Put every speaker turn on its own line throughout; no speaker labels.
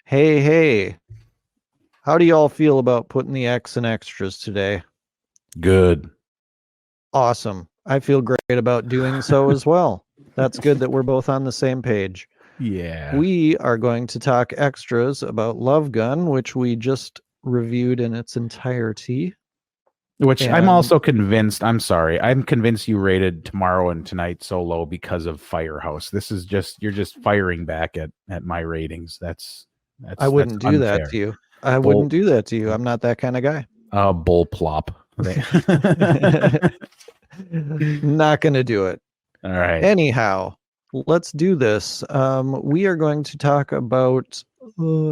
Hey, hey, how do y'all feel about putting the X in extras today?
Good.
Awesome. I feel great about doing so as well. That's good that we're both on the same page.
Yeah.
We are going to talk extras about Love Gun, which we just reviewed in its entirety.
Which I'm
And
also convinced, I'm sorry, I'm convinced you rated Tomorrow and Tonight so low because of Firehouse. This is just you're just firing back at my ratings. That's
I
that's
wouldn't do that
unfair.
to you. I
Bull
wouldn't do that to you. I'm not that kind of guy.
bull plop.
Not going to do it.
All right.
Anyhow, let's do this. We are going to talk about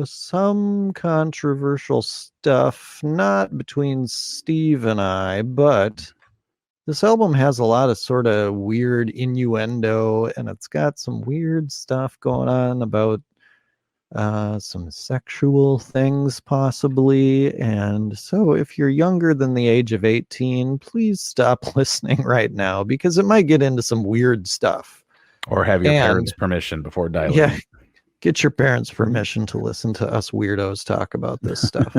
some controversial stuff, not between Steve and I, but this album has a lot of sort of weird innuendo, and it's got some weird stuff going on about some sexual things, possibly. And so, if you're younger than the age of 18, please stop listening right now because it might get into some weird stuff.
Or have your
And
parents' permission before dialing
yeah,
in.
get your parents' permission to listen to us weirdos talk about this stuff.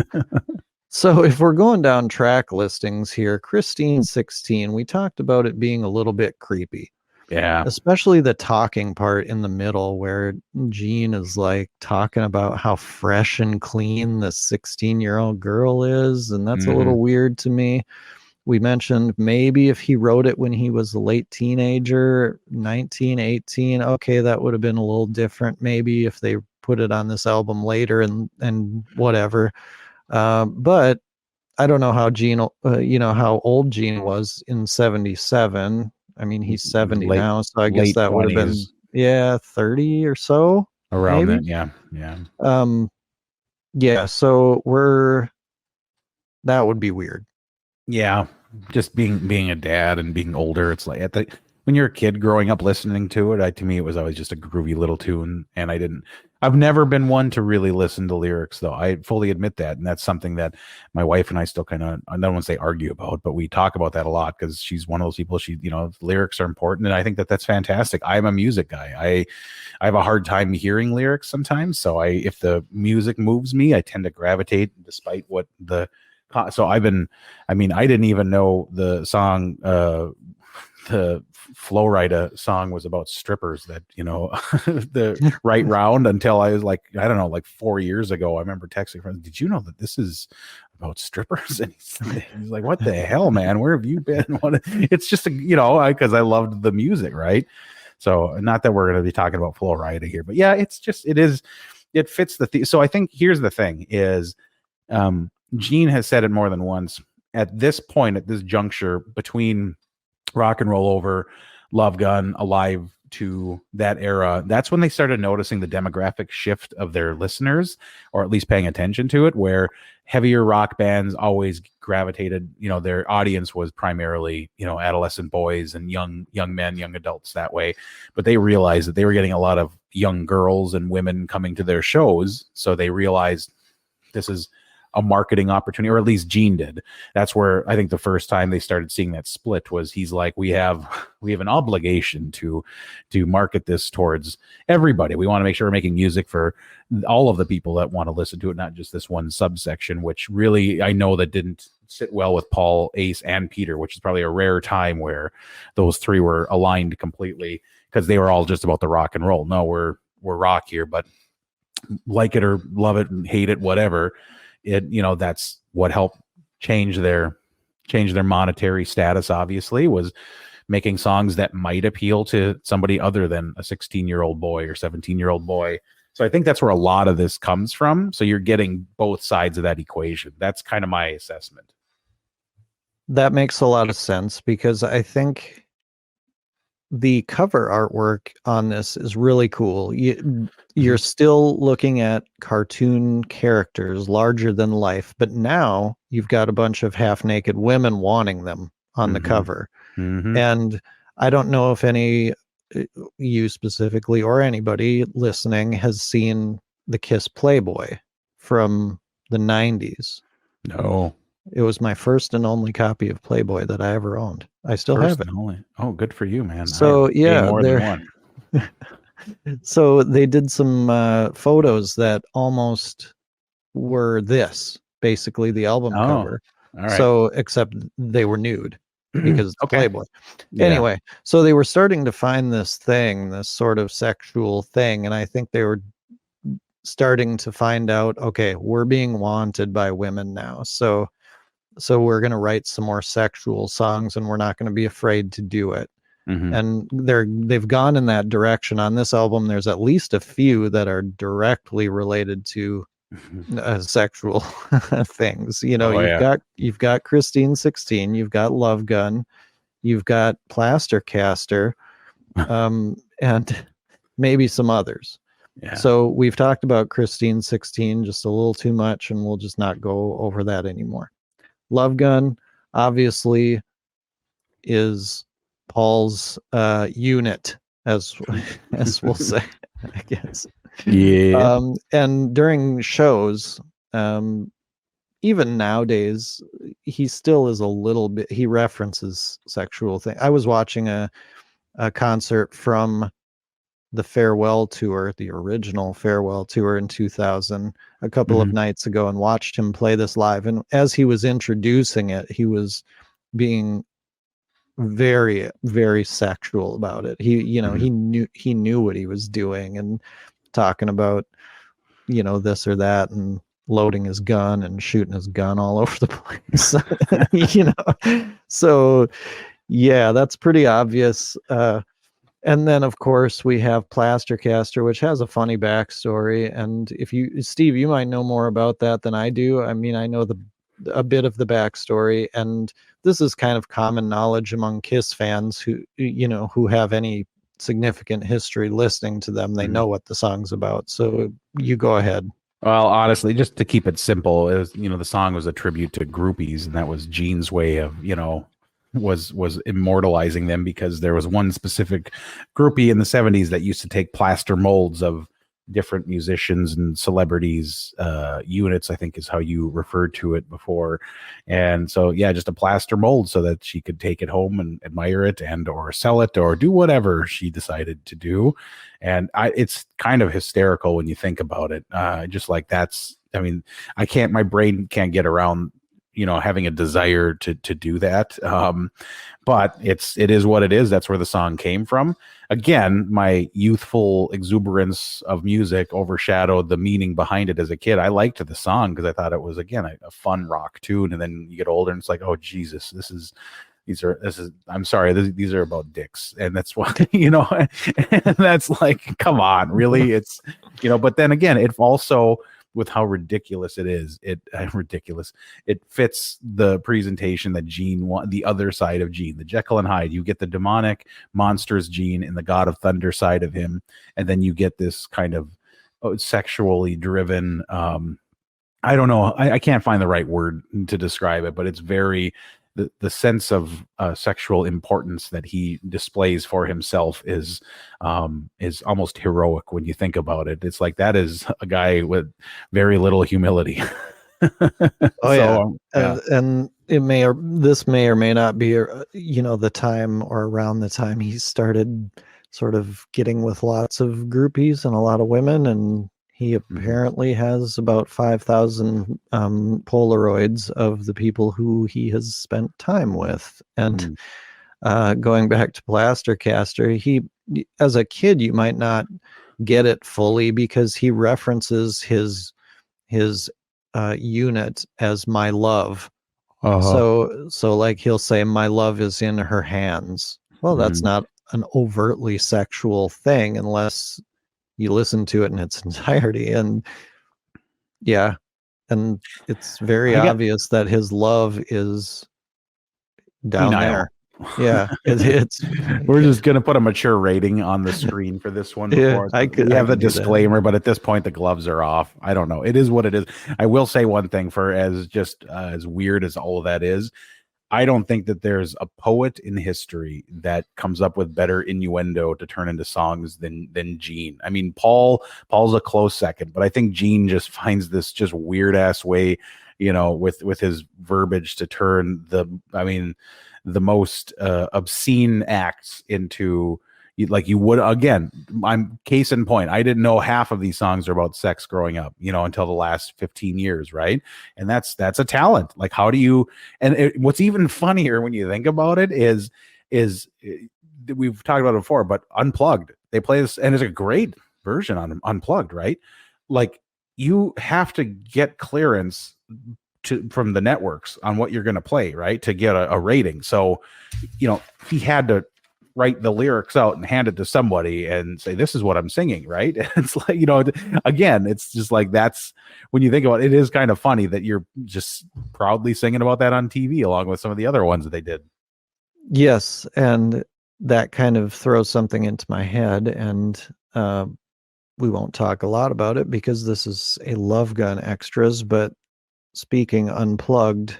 So if we're going down track listings here, Christine 16, we talked about it being a little bit creepy,
Yeah.
especially the talking part in the middle where Gene is like talking about how fresh and clean the 16-year-old girl is. And that's a
Hmm.
little weird to me. We mentioned maybe if he wrote it when he was a late teenager, 19, 18, okay, that would have been a little different. Maybe if they put it on this album later and whatever. But I don't know how Gene, how old Gene was in 77. I mean, he's 70
Late
now, so I guess
late
that would have been,
20s
yeah, 30 or so,
around
maybe.
then. Yeah. Yeah.
Um, yeah, so that would be weird.
Yeah, just being a dad and being older, it's like when you're a kid growing up listening to it, to me it was always just a groovy little tune, and I've never been one to really listen to lyrics though. I fully admit that, and that's something that my wife and I still kind of, I don't want to say argue about, but we talk about that a lot because she's one of those people. Lyrics are important, and I think that that's fantastic. I'm a music guy. I have a hard time hearing lyrics sometimes, so if the music moves me, I tend to gravitate despite what the so I've been, I mean, I didn't even know the song, the Flow Rida song was about strippers that, the right round until I was like, I don't know, like 4 years ago. I remember texting friends, did you know that this is about strippers? And he's like, what the hell, man? Where have you been? It's just, because I loved the music, right? So not that we're going to be talking about Flow Rida here, but yeah, it fits the so I think here's the thing is, Gene has said it more than once. At this point, at this juncture between Rock and Roll Over, Love Gun, Alive to that era, that's when they started noticing the demographic shift of their listeners, or at least paying attention to it, where heavier rock bands always gravitated, their audience was primarily, adolescent boys and young men, young adults that way. But they realized that they were getting a lot of young girls and women coming to their shows. So they realized this is a marketing opportunity, or at least Gene did. That's where I think the first time they started seeing that split was he's like, we have an obligation to market this towards everybody. We want to make sure we're making music for all of the people that want to listen to it, not just this one subsection, which really I know that didn't sit well with Paul, Ace, and Peter, which is probably a rare time where those three were aligned completely because they were all just about the rock and roll. No, we're rock here, but like it or love it and hate it, whatever. That's what helped change their monetary status, obviously, was making songs that might appeal to somebody other than a 16-year-old boy or 17-year-old boy. So I think that's where a lot of this comes from. So you're getting both sides of that equation. That's kind of my assessment.
That makes a lot of sense because I think the cover artwork on this is really cool. You're still looking at cartoon characters larger than life, but now you've got a bunch of half-naked women wanting them on the
Mm-hmm.
cover.
Mm-hmm.
And I don't know if any you specifically or anybody listening has seen the Kiss Playboy from the 90s.
No.
It was my first and only copy of Playboy that I ever owned. I still have
First
it.
and only. Oh, good for you, man. I have
So
way
yeah,
more than one.
So they did some photos that almost were this, basically the album
Oh,
cover.
all right.
So except they were nude because it's
Okay.
Playboy.
Yeah.
Anyway, so they were starting to find this thing, this sort of sexual thing, and I think they were starting to find out, okay, we're being wanted by women now. So we're going to write some more sexual songs and we're not going to be afraid to do it.
Mhm.
And they've gone in that direction. On this album there's at least a few that are directly related to sexual things. You know,
Oh yeah.
you've got Christine 16, you've got Love Gun, you've got Plaster Caster, and maybe some others.
Yeah.
So we've talked about Christine 16 just a little too much, and we'll just not go over that anymore. Love Gun obviously is Paul's unit, as we'll say, I guess.
Yeah.
And during shows, even nowadays, he still is a little bit. He references sexual thing. I was watching a concert from the farewell tour, the original farewell tour in 2000, a couple of
Mhm.
nights ago, and watched him play this live. And as he was introducing it, he was being very, very sexual about it.
Mhm.
He knew what he was doing and talking about, this or that, and loading his gun and shooting his gun all over the place. So yeah, that's pretty obvious. And then, of course, we have Plaster Caster, which has a funny backstory. And Steve, you might know more about that than I do. I mean, I know a bit of the backstory, and this is kind of common knowledge among Kiss fans who have any significant history listening to them. They
Mhm.
know what the song's about. So you go ahead.
Well, honestly, just to keep it simple, it was, the song was a tribute to groupies, and that was Gene's way of, was immortalizing them, because there was one specific groupie in the 70s that used to take plaster molds of different musicians and celebrities, units, I think is how you referred to it before. And so, yeah, just a plaster mold so that she could take it home and admire it and or sell it or do whatever she decided to do. And it's kind of hysterical when you think about it. Just like I mean, my brain can't get around, having a desire to do that. But it is what it is. That's where the song came from. Again, my youthful exuberance of music overshadowed the meaning behind it as a kid. I liked the song because I thought it was, again, a fun rock tune. And then you get older and it's like, oh Jesus, I'm sorry, these are about dicks. And that's why, and that's like, come on, really? It's, but then again, it also, with how ridiculous it is, it fits the presentation that Gene the other side of Gene, the Jekyll and Hyde. You get the demonic monsters Gene and the God of Thunder side of him, and then you get this kind of sexually driven, I don't know, I can't find the right word to describe it, but it's very, the sense of sexual importance that he displays for himself is almost heroic when you think about it. It's like, that is a guy with very little humility.
Oh yeah.
Yeah.
And this may or may not be, the time or around the time he started sort of getting with lots of groupies and a lot of women, and he apparently has about 5,000 Polaroids of the people who he has spent time with. And going back to Plaster Caster, as a kid, you might not get it fully because he references his unit as my love. So like he'll say, my love is in her hands. Well, that's not an overtly sexual thing unless you listen to it in its entirety. And yeah, and it's very obvious that his love is down
penile.
there. Yeah, it's
we're just gonna put a mature rating on the screen for this one.
Yeah,
We have a disclaimer, but at this point the gloves are off. I don't know. It is what it is. I will say one thing, for as weird as all of that is, I don't think that there's a poet in history that comes up with better innuendo to turn into songs than Gene. I mean, Paul's a close second, but I think Gene just finds this just weird ass way, with his verbiage to turn the most obscene acts into, you would again. I'm case in point. I didn't know half of these songs are about sex growing up, until the last 15 years, right? And that's a talent. Like, how do you? And what's even funnier when you think about it is we've talked about it before, but Unplugged, they play this, and it's a great version on Unplugged, right? Like, you have to get clearance from the networks on what you're going to play, right, to get a rating. So, he had to write the lyrics out and hand it to somebody and say, this is what I'm singing, right? And it's like, again, it's just like, that's when you think about it, it is kind of funny that you're just proudly singing about that on TV along with some of the other ones that they did.
Yes, and that kind of throws something into my head, and we won't talk a lot about it because this is a Love Gun Extras, but speaking Unplugged,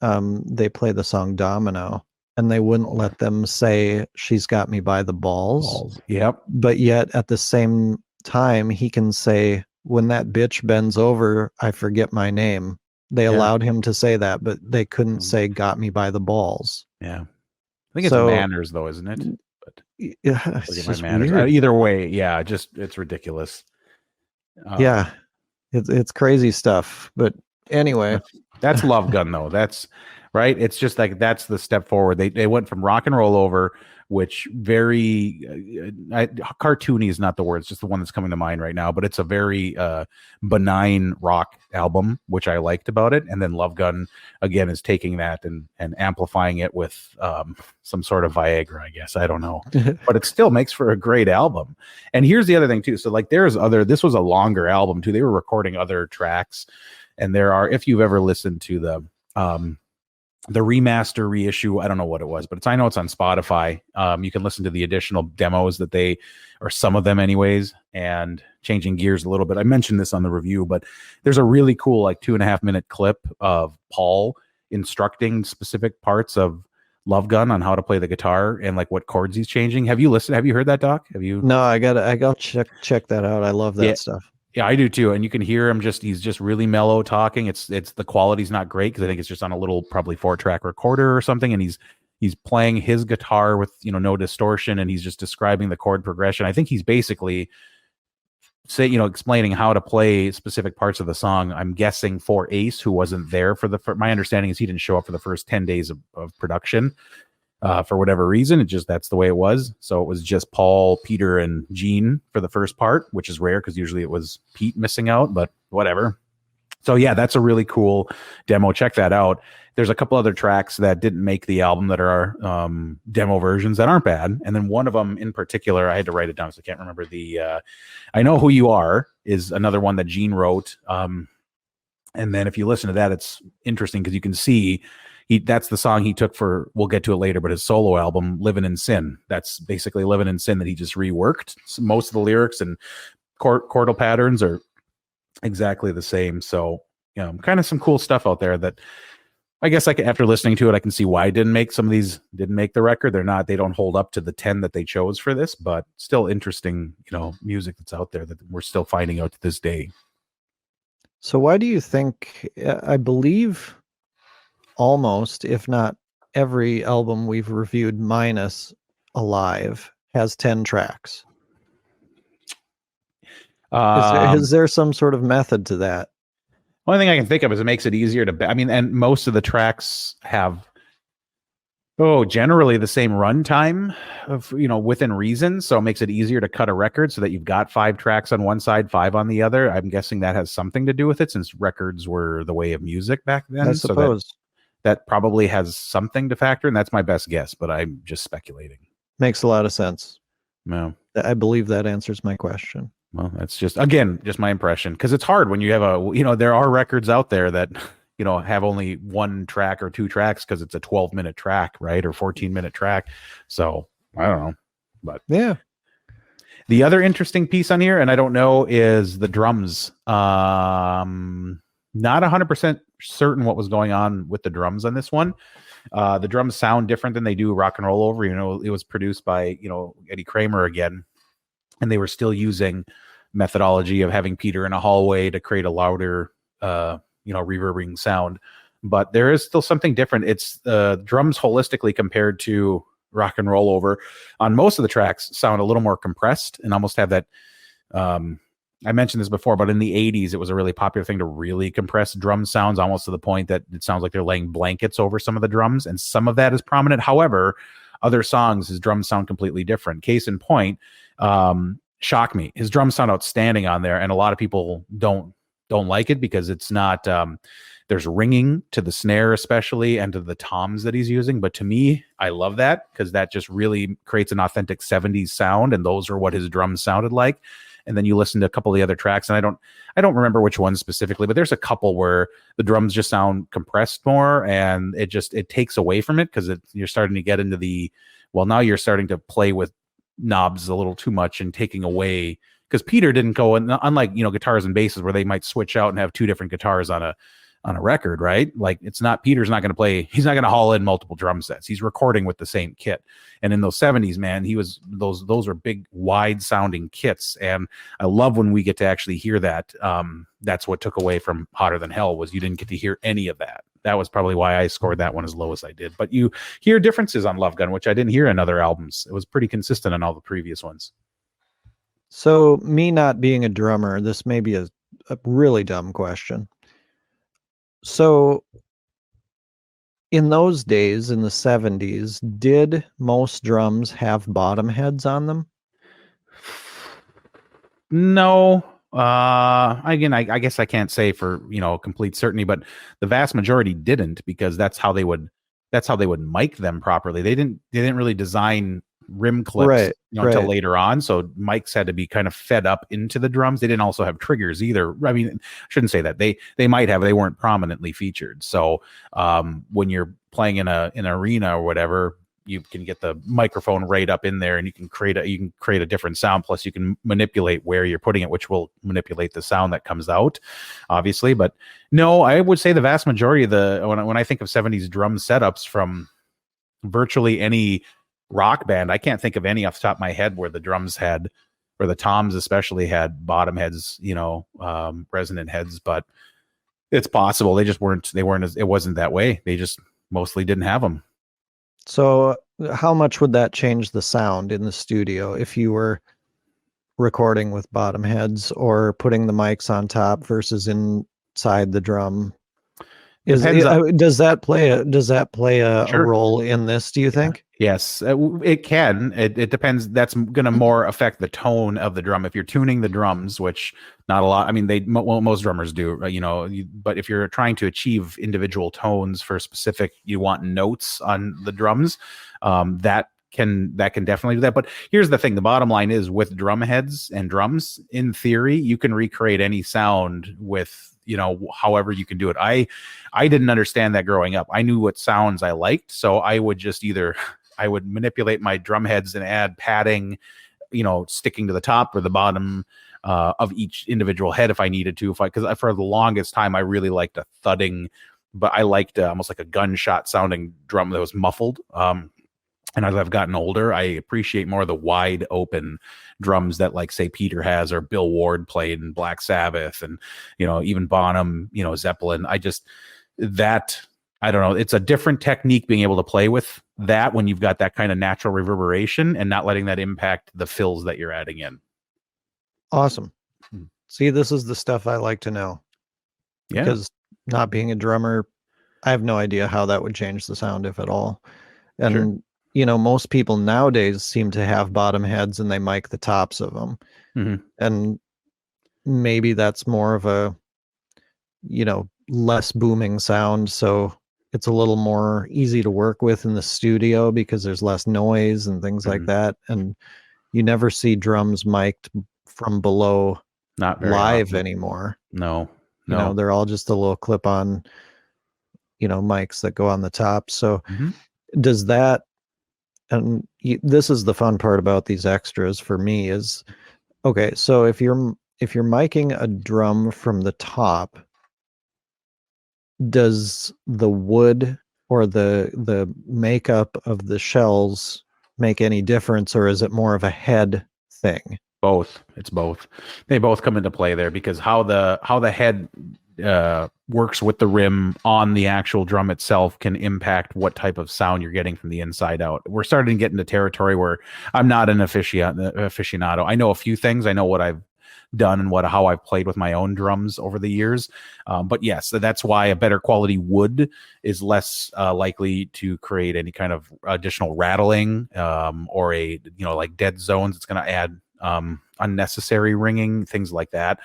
they play the song Domino, and they wouldn't let them say She's Got Me by the Balls.
Yep.
But yet at the same time, he can say, when that bitch bends over, I forget my name. They allowed him to say that, but they couldn't say Got Me by the Balls.
Yeah. I think it's manners, though, isn't it? But
yeah, it's just
manners.
weird.
Either way, yeah, it's ridiculous.
Yeah, it's crazy stuff. But anyway,
that's Love Gun, though. That's right. It's just like, that's the step forward. They went from Rock and Roll Over, which very cartoony is not the word. It's just the one that's coming to mind right now. But it's a very benign rock album, which I liked about it. And then Love Gun, again, is taking that and amplifying it with some sort of Viagra, I guess. I don't know. But it still makes for a great album. And here's the other thing, too. So, like, this was a longer album, too. They were recording other tracks. And there are, if you've ever listened to the remaster reissue, I don't know what it was, but I know it's on Spotify. You can listen to the additional demos or some of them anyways, and changing gears a little bit. I mentioned this on the review, but there's a really cool, like, 2.5-minute clip of Paul instructing specific parts of Love Gun on how to play the guitar and like what chords he's changing. Have you listened? Have you heard that, Doc? Have you?
No, I gotta check that out. I love that stuff.
Yeah, I do too. And you can hear him he's just really mellow talking. It's the quality's not great because I think it's just on a little probably 4-track recorder or something. And he's playing his guitar with, no distortion, and he's just describing the chord progression. I think he's basically explaining how to play specific parts of the song. I'm guessing for Ace, who wasn't there my understanding is he didn't show up for the first 10 days of production. For whatever reason, that's the way it was. So it was just Paul, Peter, and Gene for the first part, which is rare because usually it was Pete missing out, but whatever. So yeah, that's a really cool demo. Check that out. There's a couple other tracks that didn't make the album that are demo versions that aren't bad. And then one of them in particular, I had to write it down because I can't remember I Know Who You Are is another one that Gene wrote. And then if you listen to that, it's interesting because you can see that's the song he took for, we'll get to it later, but his solo album, Living in Sin. That's basically Living in Sin that he just reworked. So most of the lyrics and chordal patterns are exactly the same. So, kind of some cool stuff out there that I guess after listening to it, I can see why some of these didn't make the record. They don't hold up to the 10 that they chose for this, but still interesting, music that's out there that we're still finding out to this day.
So why do you think, I believe almost, if not every album we've reviewed minus Alive has 10 tracks? Is there some sort of method to that?
Only thing I can think of is it makes it easier and most of the tracks have generally the same runtime of, within reason. So it makes it easier to cut a record so that you've got 5 tracks on one side, 5 on the other. I'm guessing that has something to do with it since records were the way of music back then.
I suppose.
So that probably has something to factor in. That's my best guess, but I'm just speculating.
Makes a lot of sense.
No.
I believe that answers my question.
Well, that's just my impression, because it's hard when you have there are records out there that, have only 1 track or 2 tracks because it's a 12-minute track, right? Or 14-minute track. So I don't know, but
yeah.
The other interesting piece on here, and I don't know, is the drums. Not 100% certain what was going on with the drums on this one. The drums sound different than they do Rock and Roll Over. It was produced by, Eddie Kramer again, and they were still using methodology of having Peter in a hallway to create a louder, reverberating sound. But there is still something different. It's drums holistically compared to rock and roll over on most of the tracks sound a little more compressed and almost have that. I mentioned this before, but in the 80s, it was a really popular thing to really compress drum sounds almost to the point that it sounds like they're laying blankets over some of the drums. And some of that is prominent. However, other songs, his drums sound completely different. Case in point, Shock Me. His drums sound outstanding on there. And a lot of people don't like it because it's not, there's ringing to the snare, especially, and to the toms that he's using. But to me, I love that because that just really creates an authentic 70s sound. And those are what his drums sounded like. And then you listen to a couple of the other tracks, and I don't remember which ones specifically, but there's a couple where the drums just sound compressed more, and it takes away from it because you're starting to get into now you're starting to play with knobs a little too much and taking away, because Peter didn't go, and unlike guitars and basses where they might switch out and have two different guitars on a record, right? Like Peter's not going to play, he's not going to haul in multiple drum sets. He's recording with the same kit. And in those 70s, man, those are big, wide sounding kits. And I love when we get to actually hear that. That's what took away from Hotter Than Hell, was you didn't get to hear any of that. That was probably why I scored that one as low as I did. But you hear differences on Love Gun, which I didn't hear in other albums. It was pretty consistent on all the previous ones.
So me not being a drummer, this may be a really dumb question. So in those days, in the 70s, did most drums have bottom heads on them?
No. Again, I guess I can't say for, complete certainty, but the vast majority didn't, because that's how they would mic them properly. They didn't really design rim clips until later on, so mics had to be kind of fed up into the drums. They didn't also have triggers either. I mean, I shouldn't say that. They might have, they weren't prominently featured. So when you're playing in an arena or whatever, you can get the microphone right up in there, and you can create a different sound. Plus you can manipulate where you're putting it, which will manipulate the sound that comes out, obviously. But no, I would say the vast majority of when I think of 70s drum setups from virtually any rock band, I can't think of any off the top of my head where the drums had, or the toms especially, had bottom heads, resonant heads. But it's possible it wasn't that way. They just mostly didn't have them.
So how much would that change the sound in the studio if you were recording with bottom heads or putting the mics on top versus inside the drum? Does that play a
Sure.
role in this, do you think?
Yes, it can. It depends. That's going to more affect the tone of the drum. If you're tuning the drums, which not a lot, I mean, most drummers do, but if you're trying to achieve individual tones for specific, you want notes on the drums, that can definitely do that. But here's the thing. The bottom line is, with drum heads and drums, in theory, you can recreate any sound with, however you can do it. I didn't understand that growing up. I knew what sounds I liked, so I would just I would manipulate my drum heads and add padding, sticking to the top or the bottom of each individual head if I needed to. Because for the longest time, I really liked a thudding, but I liked almost like a gunshot sounding drum that was muffled. And as I've gotten older, I appreciate more of the wide open drums that, like, say, Peter has, or Bill Ward played in Black Sabbath, and, even Bonham, Zeppelin. I don't know. It's a different technique being able to play with that when you've got that kind of natural reverberation and not letting that impact the fills that you're adding in.
Awesome. See, this is the stuff I like to know.
Yeah.
Because not being a drummer, I have no idea how that would change the sound, if at all. And
Sure.
Most people nowadays seem to have bottom heads and they mic the tops of them.
Mm-hmm.
And maybe that's more of a, less booming sound. So it's a little more easy to work with in the studio because there's less noise and things like that. And you never see drums mic'd from below
Not very
live
often
anymore.
No.
They're all just a little clip on, mics that go on the top. So does that, and this is the fun part about these extras for me, is, okay, so if you're miking a drum from the top, does the wood or the makeup of the shells make any difference, or is it more of a head thing?
Both. It's both. They both come into play there, because how the head works with the rim on the actual drum itself can impact what type of sound you're getting from the inside out. We're starting to get into territory where I'm not an aficionado. I know a few things. I know what I've done and how I've played with my own drums over the years. But yes, that's why a better quality wood is less likely to create any kind of additional rattling or like dead zones. It's going to add unnecessary ringing, things like that.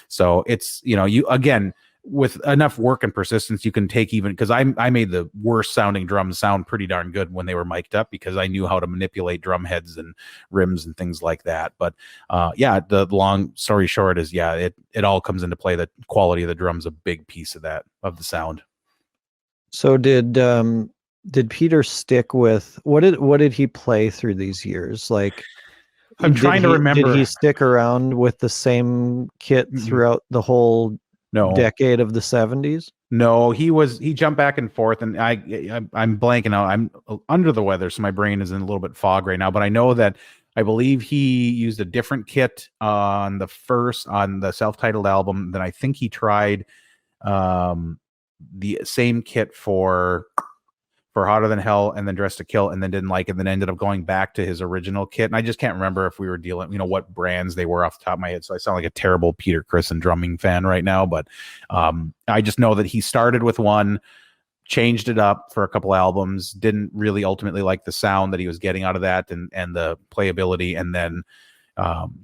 So it's, you again, with enough work and persistence, you can take even, because I made the worst sounding drums sound pretty darn good when they were mic'd up, because I knew how to manipulate drum heads and rims and things like that. But the long story short is, it all comes into play. The quality of the drum's a big piece of that, of the sound.
So did Peter stick with, what did he play through these years? Like,
I'm trying to remember.
Did he stick around with the same kit throughout the whole decade of the 70s?
No, he jumped back and forth, and I'm blanking out. I'm under the weather, so my brain is in a little bit fog right now. But I know that I believe he used a different kit on the self-titled album. Then I think he tried the same kit for Hotter Than Hell and then Dressed to Kill, and then didn't like it, and then ended up going back to his original kit. And I just can't remember if we were dealing, what brands they were off the top of my head. So I sound like a terrible Peter Criss and drumming fan right now. But I just know that he started with one, changed it up for a couple albums, didn't really ultimately like the sound that he was getting out of that and the playability, and then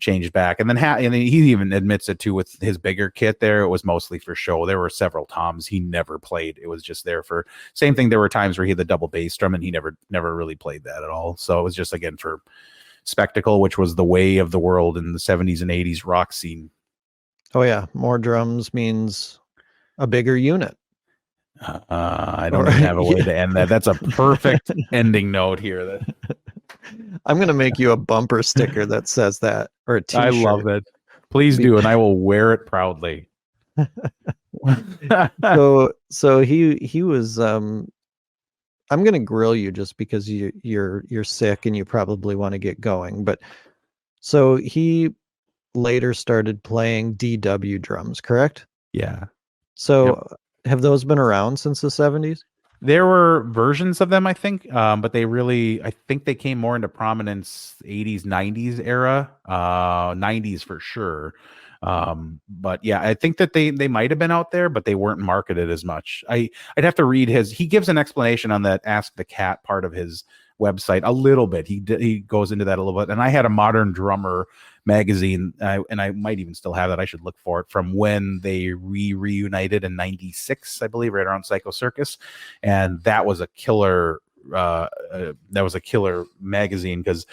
changed back. And then and he even admits it too, with his bigger kit there, it was mostly for show. There were several toms he never played. It was just there for same thing. There were times where he had the double bass drum and he never really played that at all. So it was just, again, for spectacle, which was the way of the world in the 70s and 80s rock scene.
Oh yeah, more drums means a bigger unit.
I don't even have a way to end that. That's a perfect ending note here.
I'm going to make you a bumper sticker that says that, or a t-shirt.
I love it. Please do, and I will wear it proudly.
So he was I'm going to grill you just because you're sick and you probably want to get going, but so he later started playing DW drums, correct?
Yeah.
So have those been around since the 70s?
There were versions of them, I think, but I think they came more into prominence 80s, 90s era, 90s for sure. But yeah, I think that they might have been out there, but they weren't marketed as much. I'd have to read he gives an explanation on that Ask the Cat part of his website a little bit. He goes into that a little bit. And I had a Modern Drummer magazine, and I might even still have that. I should look for it, from when they reunited in 96, I believe, right around Psycho Circus. And that was a killer magazine, because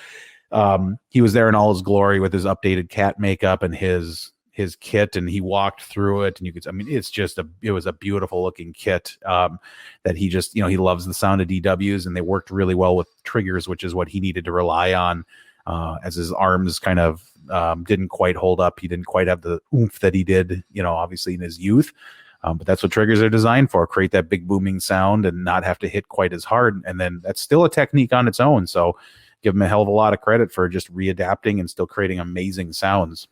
he was there in all his glory with his updated cat makeup and his kit, and he walked through it, and it was a beautiful looking kit that he just, he loves the sound of DWs, and they worked really well with triggers, which is what he needed to rely on as his arms kind of didn't quite hold up. He didn't quite have the oomph that he did, obviously in his youth. But that's what triggers are designed for, create that big booming sound and not have to hit quite as hard. And then that's still a technique on its own. So give him a hell of a lot of credit for just readapting and still creating amazing sounds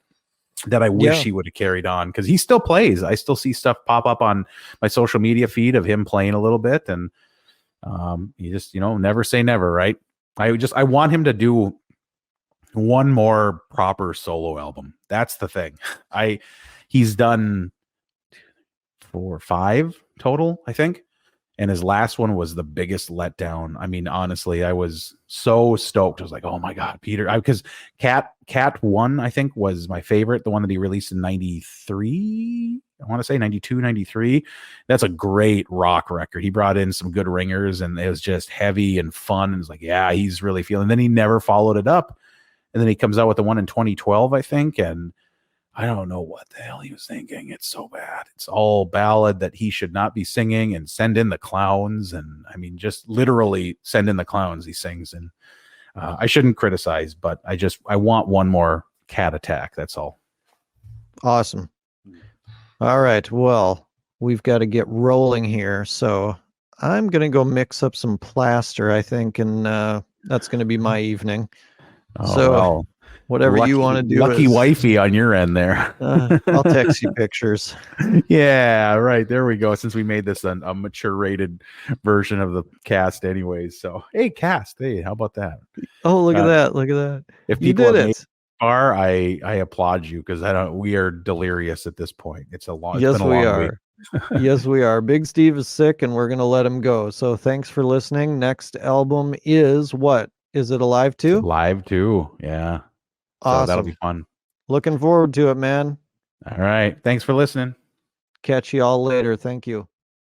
that I wish he would have carried on, because he still plays. I still see stuff pop up on my social media feed of him playing a little bit. And you just, never say never, right? I want him to do one more proper solo album. That's the thing. He's done 4 or 5 total, I think. And his last one was the biggest letdown. I mean, honestly, I was so stoked. I was like, oh my God, Peter. Because Cat 1, I think, was my favorite. The one that he released in 93. I want to say 92, 93. That's a great rock record. He brought in some good ringers, and it was just heavy and fun. And it's like, yeah, he's really feeling. Then he never followed it up. And then he comes out with the one in 2012, I think. And I don't know what the hell he was thinking. It's so bad. It's all ballad that he should not be singing, and Send in the Clowns. And I mean, just literally Send in the Clowns he sings. And I shouldn't criticize, but I want one more Cat Attack. That's all.
Awesome. All right. Well, we've got to get rolling here. So I'm going to go mix up some plaster, I think. And that's going to be my evening.
Oh, so well.
Whatever you want to do.
Lucky wifey on your end there.
I'll text you pictures.
Yeah, right. There we go. Since we made this a mature rated version of the cast anyways. So hey, cast. Hey, how about that?
Oh, look at that. Look at that.
If
You
people
did
have made
it.
far, I applaud you because we are delirious at this point. It's been a long week.
Yes, we are. Big Steve is sick and we're gonna let him go. So thanks for listening. Next album is what? Is it Alive 2?
Live 2, yeah.
Awesome.
So that'll be fun.
Looking forward to it, man.
All right. Thanks for listening.
Catch you all later. Thank you.